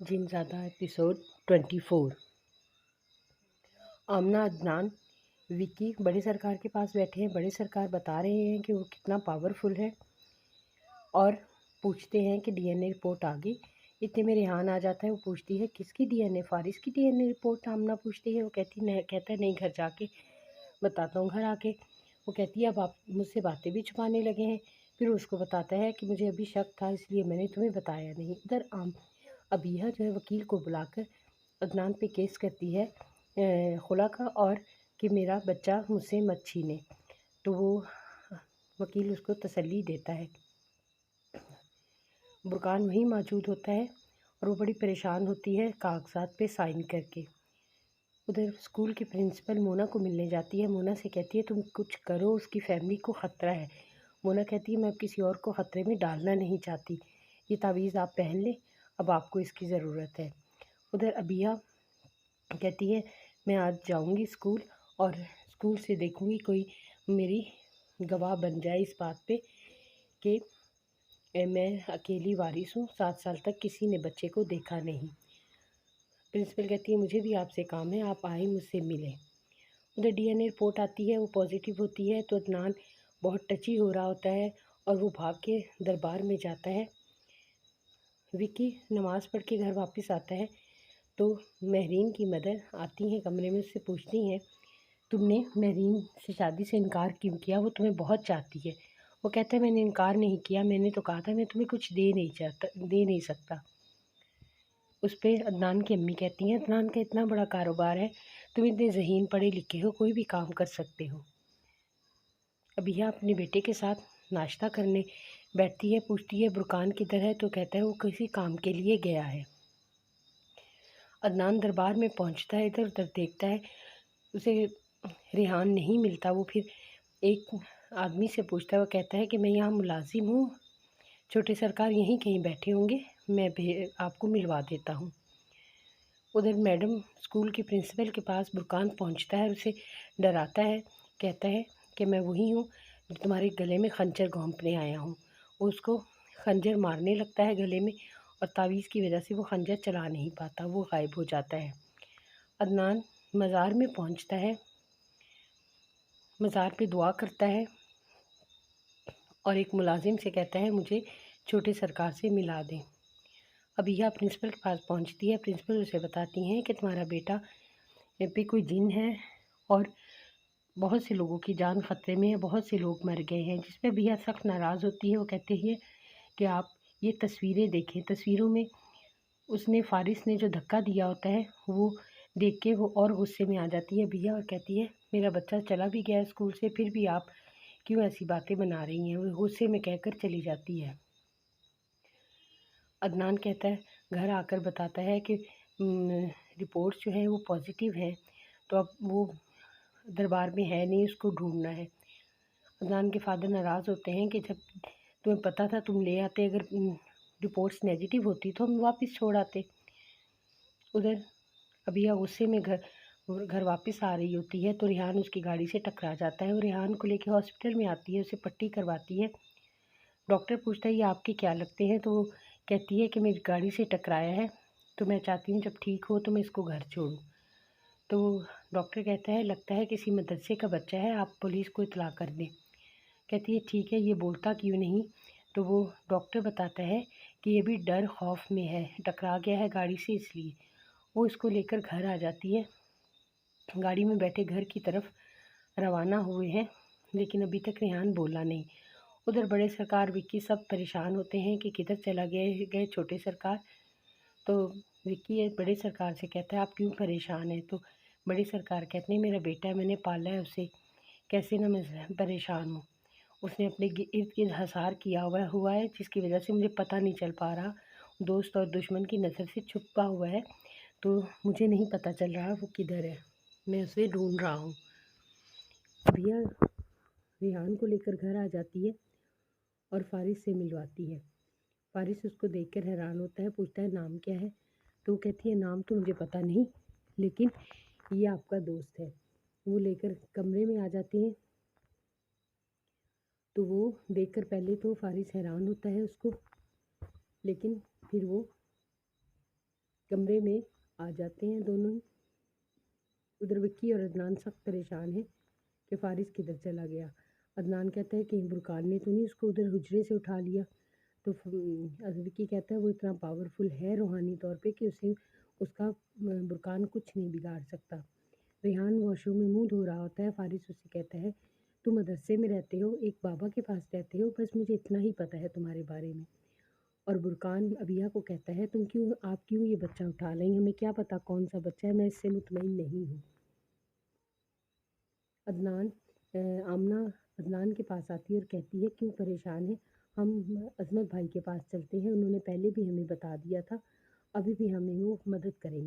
जिनज़ादा episode 24। आमना अदनान विक्की बड़े सरकार के पास बैठे हैं। बड़े सरकार बता रहे हैं कि वो कितना पावरफुल है और पूछते हैं कि डीएनए रिपोर्ट आ गई। इतने में रेहान आ जाता है। वो पूछती है किसकी डीएनए? फारिस की डीएनए रिपोर्ट आमना पूछती है। वो कहता है नहीं, घर जाके बताता हूँ, घर आके। वो कहती है अब आप मुझसे बातें भी छुपाने लगे हैं। फिर उसको बताता है कि मुझे अभी शक था, इसलिए मैंने तुम्हें बताया नहीं। इधर अबीहा जो है वकील को बुलाकर अदनान पे केस करती है खुला का, और कि मेरा बच्चा मुझसे मत छीने। तो वो वकील उसको तसल्ली देता है। बुरकान वहीं मौजूद होता है और वो बड़ी परेशान होती है कागजात पे साइन करके। उधर स्कूल की प्रिंसिपल मोना को मिलने जाती है। मोना से कहती है तुम कुछ करो, उसकी फैमिली को ख़तरा है। मोना कहती है मैं अब किसी और को ख़तरे में डालना नहीं चाहती। ये तावीज़ आप पहन लें, अब आपको इसकी ज़रूरत है। उधर अबिया कहती है मैं आज जाऊंगी स्कूल और स्कूल से देखूंगी कोई मेरी गवाह बन जाए इस बात पे कि मैं अकेली वारिस हूँ। 7 साल तक किसी ने बच्चे को देखा नहीं। प्रिंसिपल कहती है मुझे भी आपसे काम है, आप आए मुझसे मिलें। उधर डीएनए रिपोर्ट आती है, वो पॉजिटिव होती है। तो अदनान बहुत टची हो रहा होता है और वो भाग के दरबार में जाता है। विक्की नमाज़ पढ़ के घर वापस आता है तो महरीन की मदर आती हैं कमरे में, उससे पूछती हैं तुमने महरीन से शादी से इनकार क्यों किया? वो तुम्हें बहुत चाहती है। वो कहता है मैंने इनकार नहीं किया, मैंने तो कहा था मैं तुम्हें कुछ दे नहीं सकता। उस पर अदनान की अम्मी कहती हैं अदनान का इतना बड़ा कारोबार है, तुम इतने ज़हीन पढ़े लिखे हो, कोई भी काम कर सकते हो। अबिया अपने बेटे के साथ नाश्ता करने बैठती है। पूछती है बुरकान किधर है? तो कहता है वो किसी काम के लिए गया है। अदनान दरबार में पहुंचता है, इधर उधर देखता है, उसे रेहान नहीं मिलता। वो फिर एक आदमी से पूछता है। वो कहता है कि मैं यहाँ मुलाजिम हूँ, छोटे सरकार यहीं कहीं बैठे होंगे, मैं आपको मिलवा देता हूँ। उधर मैडम स्कूल की प्रिंसिपल के पास बुरकान पहुँचता है, उसे डराता है। कहता है कि मैं वही हूँ जो तुम्हारे गले में खंजर घोंपने आया हूँ। वो उसको खंजर मारने लगता है गले में, और तावीज़ की वजह से वो खंजर चला नहीं पाता, वो गायब हो जाता है। अदनान मज़ार में पहुँचता है, मज़ार पे दुआ करता है और एक मुलाजिम से कहता है मुझे छोटे सरकार से मिला दें। अब यह प्रिंसिपल के पास पहुंचती है। प्रिंसिपल उसे बताती हैं कि तुम्हारा बेटा पे कोई जिन है और बहुत से लोगों की जान ख़तरे में है, बहुत से लोग मर गए हैं। जिस पे भैया सख्त नाराज़ होती है। वो कहते हैं कि आप ये तस्वीरें देखें। तस्वीरों में उसने फारिस ने जो धक्का दिया होता है वो देख के वो और गुस्से में आ जाती है भैया, और कहती है मेरा बच्चा चला भी गया है स्कूल से, फिर भी आप क्यों ऐसी बातें बना रही हैं? वो गुस्से में कहकर चली जाती है। अदनान कहता है, घर आकर बताता है कि रिपोर्ट्स जो है वो पॉजिटिव है, तो अब वो दरबार में है नहीं, उसको ढूंढना है। अदनान के फादर नाराज़ होते हैं कि जब तुम्हें पता था तुम ले आते, अगर रिपोर्ट्स नेगेटिव होती तो हम वापस छोड़ आते। उधर अबिया गुस्से में घर वापस आ रही होती है तो रेहान उसकी गाड़ी से टकरा जाता है और रेहान को लेकर हॉस्पिटल में आती है, उसे पट्टी करवाती है। डॉक्टर पूछता है ये आपके क्या लगते हैं? तो वो कहती है कि मेरी गाड़ी से टकराया है, तो मैं चाहती हूँ जब ठीक हो तो मैं इसको घर छोड़ूँ। तो डॉक्टर कहता है लगता है किसी मदरसे का बच्चा है, आप पुलिस को इत्तला कर दें। कहती है ठीक है, ये बोलता क्यों नहीं? तो वो डॉक्टर बताता है कि ये भी डर खौफ में है, टकरा गया है गाड़ी से इसलिए। वो इसको लेकर घर आ जाती है। गाड़ी में बैठे घर की तरफ रवाना हुए हैं, लेकिन अभी तक रेहान बोला नहीं। उधर बड़े सरकार विक्की सब परेशान होते हैं कि किधर चला गए छोटे सरकार। तो विक्की एक बड़े सरकार से कहता है आप क्यों परेशान हैं? तो बड़े सरकार कहते हैं मेरा बेटा है, मैंने पाला है उसे, कैसे ना मैं परेशान हूँ। उसने अपने इर्द गिर्द हसार किया हुआ है, जिसकी वजह से मुझे पता नहीं चल पा रहा, दोस्त और दुश्मन की नज़र से छुपा हुआ है, तो मुझे नहीं पता चल रहा वो किधर है, मैं उसे ढूंढ रहा हूँ। भैया रेहान को लेकर घर आ जाती है और फारिस से मिलवाती है। फारिस उसको देखकर हैरान होता है, पूछता है नाम क्या है? तो वो कहती है नाम तो मुझे पता नहीं, लेकिन ये आपका दोस्त है। वो लेकर कमरे में आ जाती हैं। तो वो देखकर पहले तो फारिस हैरान होता है उसको, लेकिन फिर वो कमरे में आ जाते हैं दोनों ही। उधर विक्की और अदनान सख्त परेशान है कि फ़ारिस किधर चला गया। अदनान कहता है कहीं बुरकान ने तो नहीं उसको उधर हुजरे से उठा लिया। तो विक्की कहता है वो इतना पावरफुल है रूहानी तौर पे कि उसे उसका बुरकान कुछ नहीं बिगाड़ सकता। रेहान वॉशरूम में मुंह धो रहा होता है। फ़ारिस उससे कहता है तुम मदरसे में रहते हो, एक बाबा के पास रहते हो, बस मुझे इतना ही पता है तुम्हारे बारे में। और बुरकान अबिया को कहता है आप क्यों ये बच्चा उठा रही, हमें क्या पता कौन सा बच्चा है, मैं इससे मुतमईन नहीं हूँ। अदनान आमना अदनान के पास आती है और कहती है क्यों परेशान है, हम अज़मत भाई के पास चलते हैं, उन्होंने पहले भी हमें बता दिया था, अभी भी हमें वो मदद करेंगे।